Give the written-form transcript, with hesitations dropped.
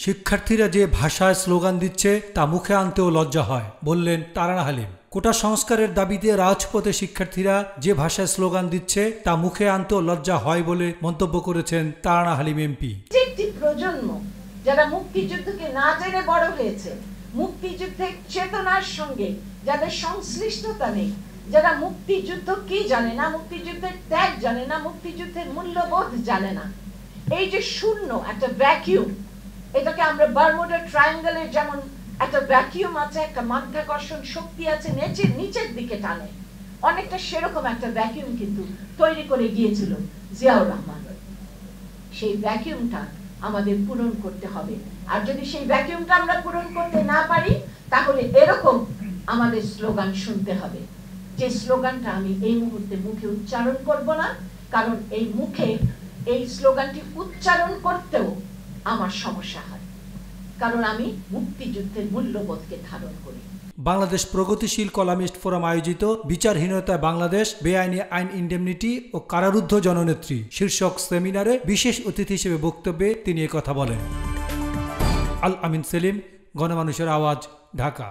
শিক্ষার্থীরা যে ভাষায় স্লোগান দিচ্ছে তা মুখে আনতেও লজ্জা হয়, বললেন তারানা হালিম। কোটা সংস্কারের দাবিতে রাজপথে শিক্ষার্থীরা যে ভাষায় স্লোগান দিচ্ছে তা মুখে আনতেও লজ্জা হয় বলে মন্তব্য করেছেন তারানা হালিম এমপি। একটি প্রজন্ম যারা মুক্তিযুদ্ধকে না জেনে বড় হয়েছে, মুক্তিযুদ্ধের চেতনার সঙ্গে যাদের সংশ্লিষ্টতা নেই, যারা মুক্তিযুদ্ধ কি জানে না, মুক্তিযুদ্ধের ত্যাগ জানে না, মুক্তিযুদ্ধের মূল্যবোধ জানে না, এই যে শূন্য একটা ভ্যাকিউম, এটাকে আমরা বারমুডা ট্রায়াঙ্গলের যেমন একটা ভ্যাকিউম আছে, একটা মাধ্যাকর্ষণ শক্তি আছে নিচের দিকে টানে, অনেকটা সেরকম একটা ভ্যাকিউম কিন্তু তৈরি করে গিয়েছিল জিয়াউর রহমান। সেই ভ্যাকিউমটা আমাদের পূরণ করতে হবে, আর যদি সেই ভ্যাকিউমটা আমরা পূরণ করতে না পারি তাহলে এরকম আমাদের স্লোগান শুনতে হবে, যে স্লোগানটা আমি এই মুহূর্তে মুখে উচ্চারণ করব না, কারণ এই মুখে এই স্লোগানটি উচ্চারণ করতেও আমার সমস্যা হয়, কারণ আমি মুক্তিযুদ্ধের মূল্যবোধকে ধারণ করি। বাংলাদেশ প্রগতিশীল কলামিস্ট ফোরাম আয়োজিত বিচারহীনতায় বাংলাদেশ, বেআইনি আইন, ইন্ডেমনিটি ও কারারুদ্ধ জননেত্রী শীর্ষক সেমিনারে বিশেষ অতিথি হিসেবে বক্তব্যে তিনি একথা বলেন। আল আমিন সেলিম, গণমানুষের আওয়াজ, ঢাকা।